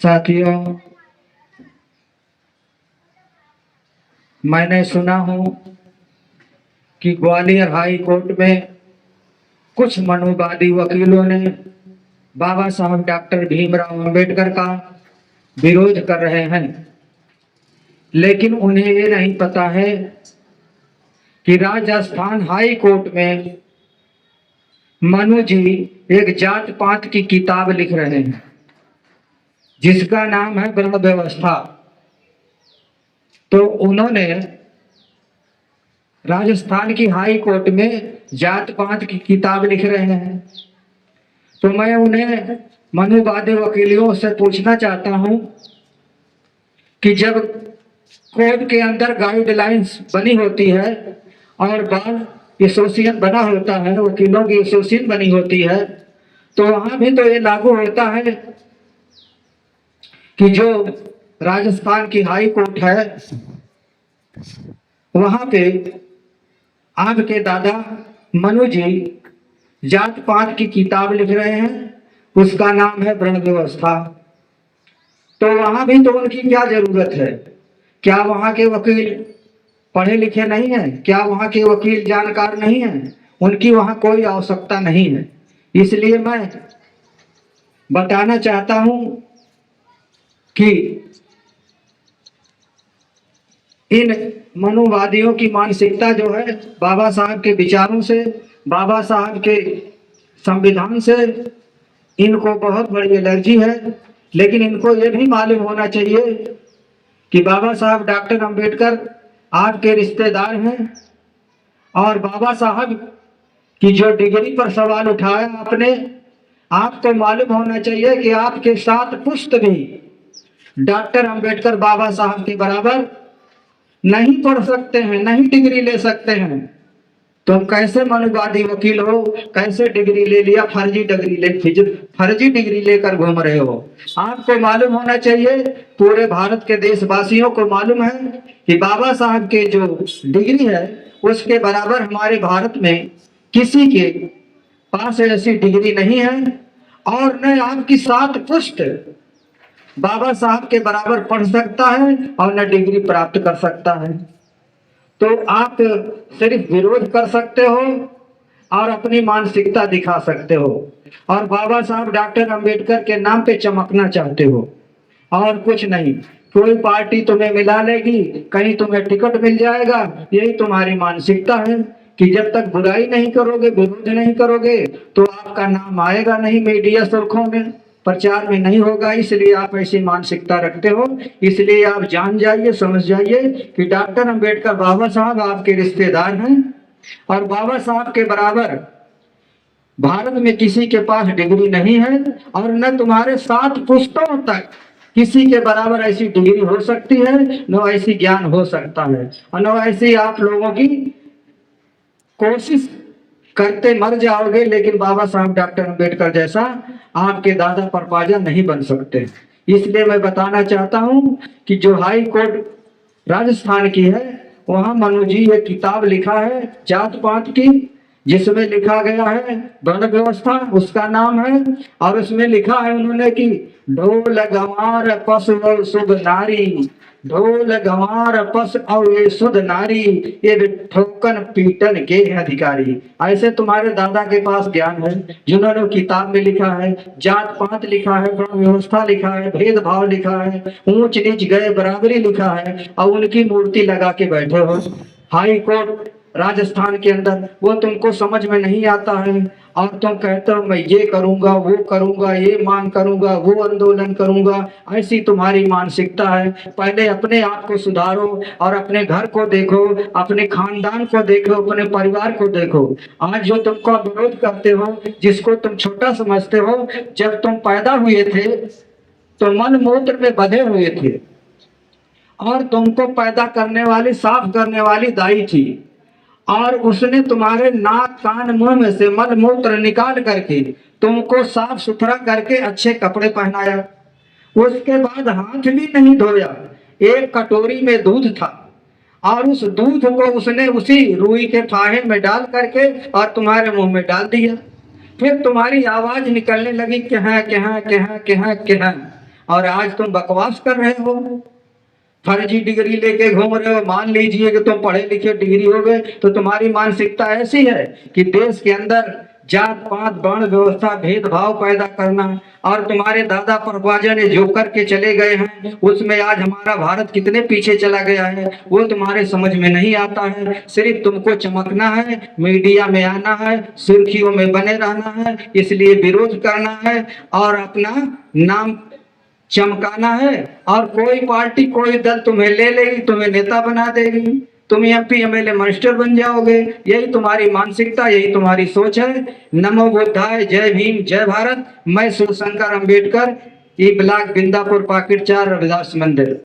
साथियों, मैंने सुना हूँ कि ग्वालियर हाई कोर्ट में कुछ मनुवादी वकीलों ने बाबा साहब डॉक्टर भीमराव अंबेडकर का विरोध कर रहे हैं, लेकिन उन्हें ये नहीं पता है कि राजस्थान हाई कोर्ट में मनु जी एक जात पात की किताब लिख रहे हैं जिसका नाम है वर्ण व्यवस्था। तो उन्होंने राजस्थान की हाई कोर्ट में जात पात की किताब लिख रहे हैं। तो मैं उन्हें मनुवादी वकीलों से पूछना चाहता हूं कि जब कोर्ट के अंदर गाइडलाइंस बनी होती है और बार एसोसिएशन बना होता है, वकीलों की एसोसिएशन बनी होती है, तो वहां भी तो ये लागू होता है कि जो राजस्थान की हाई कोर्ट है वहां पे आपके दादा मनु जी जात पात की किताब लिख रहे हैं, उसका नाम है वर्ण व्यवस्था। तो वहां भी तो उनकी क्या जरूरत है? क्या वहां के वकील पढ़े लिखे नहीं है? क्या वहां के वकील जानकार नहीं है? उनकी वहां कोई आवश्यकता नहीं है। इसलिए मैं बताना चाहता हूं कि इन मनुवादियों की मानसिकता जो है बाबा साहब के विचारों से, बाबा साहब के संविधान से इनको बहुत बड़ी एलर्जी है। लेकिन इनको ये भी मालूम होना चाहिए कि बाबा साहब डॉक्टर अंबेडकर आपके रिश्तेदार हैं और बाबा साहब की जो डिग्री पर सवाल उठाया आपने, आपको मालूम होना चाहिए कि आपके साथ पुश्त भी डॉक्टर अंबेडकर बाबा साहब के बराबर नहीं पढ़ सकते हैं, नहीं डिग्री ले सकते हैं। तुम कैसे मनुवादी वकील हो? कैसे डिग्री ले लिया? फर्जी डिग्री लेकर घूम रहे हो। आपको मालूम होना चाहिए, पूरे भारत के देशवासियों को मालूम है कि बाबा साहब के जो डिग्री है उसके बराबर हमारे भारत में किसी के पास ऐसी डिग्री नहीं है और न आपकी सात पुश्त बाबा साहब के बराबर पढ़ सकता है और न डिग्री प्राप्त कर सकता है। तो आप सिर्फ विरोध कर सकते हो और अपनी मानसिकता दिखा सकते हो और बाबा साहब डॉक्टर अंबेडकर के नाम पे चमकना चाहते हो और कुछ नहीं। कोई पार्टी तुम्हें मिला लेगी, कहीं तुम्हें टिकट मिल जाएगा, यही तुम्हारी मानसिकता है कि जब तक बुराई नहीं करोगे, विरोध नहीं करोगे तो आपका नाम आएगा नहीं, मीडिया सुर्खों में, प्रचार में नहीं होगा। इसलिए आप ऐसी मानसिकता रखते हो। इसलिए आप जान जाइए, समझ जाइए कि डॉक्टर अंबेडकर बाबा साहब आपके रिश्तेदार हैं और बाबा साहब के बराबर भारत में किसी के पास डिग्री नहीं है और न तुम्हारे सात पुश्तों तक किसी के बराबर ऐसी डिग्री हो सकती है, न ऐसी ज्ञान हो सकता है और न ऐसी आप लोगों की कोशिश करते मर जाओगे, लेकिन बाबा साहब डॉक्टर अंबेडकर जैसा आपके दादा परपाजा नहीं बन सकते। इसलिए मैं बताना चाहता हूं कि जो हाई कोर्ट राजस्थान की है वहां मनु जी एक किताब लिखा है जात पात की, जिसमें लिखा गया है वर्ण व्यवस्था, उसका नाम है। और उसमें लिखा है उन्होंने कि ढोल गंवार पशु और शुभ नारी, ढोल गंवार पस और ये शुद्ध नारी, ये ठोकन पीटन के अधिकारी। ऐसे तुम्हारे दादा के पास ज्ञान है जिन्होंने किताब में लिखा है जात पात लिखा है, वर्ण व्यवस्था लिखा है, भेदभाव लिखा है, ऊंच नीच गए बराबरी लिखा है और उनकी मूर्ति लगा के बैठे हो हाई कोर्ट राजस्थान के अंदर। वो तुमको समझ में नहीं आता है और तुम कहते हो मैं ये करूंगा, वो करूंगा, ये मांग करूंगा, वो आंदोलन करूंगा। ऐसी तुम्हारी मानसिकता है। पहले अपने आप को सुधारो और अपने घर को देखो, अपने खानदान को देखो, अपने परिवार को देखो। आज जो तुमको विरोध करते हो, जिसको तुम छोटा समझते हो, जब तुम पैदा हुए थे तो मन मूत्र में बंधे हुए थे और तुमको पैदा करने वाली, साफ करने वाली दाई थी और उसने तुम्हारे नाक कान मुंह में से मल मूत्र निकाल करके तुमको साफ सुथरा करके अच्छे कपड़े पहनाया। उसके बाद हाथ भी नहीं धोया, एक कटोरी में दूध था और उस दूध को उसने उसी रुई के फाहे में डाल करके और तुम्हारे मुंह में डाल दिया। फिर तुम्हारी आवाज निकलने लगी कि हाँ कि हाँ कि हाँ कि हाँ कि हाँ। और आज तुम बकवास कर रहे हो, फर्जी डिग्री लेके घूम रहे हो। मान लीजिए कि तुम पढ़े लिखे डिग्री हो गए, तो तुम्हारी मानसिकता ऐसी है कि देश के अंदर जात पात वर्ण व्यवस्था भेदभाव पैदा करना, और तुम्हारे दादा परवाजा ने जो करके चले गए हैं उसमें आज हमारा भारत कितने पीछे चला गया है वो तुम्हारे समझ में नहीं आता है। सिर्फ तुमको चमकना है, मीडिया में आना है, सुर्खियों में बने रहना है, इसलिए विरोध करना है और अपना नाम चमकाना है। और कोई पार्टी कोई दल तुम्हें ले लेगी, तुम्हें नेता बना देगी, तुम एमपी एमएलए मिनिस्टर बन जाओगे। यही तुम्हारी मानसिकता, यही तुम्हारी सोच है। नमो बुद्धाय, जय भीम, जय भारत। मैं Shivshankar Ambedkar, E block Bindapur, pocket 4, Ravidas मंदिर।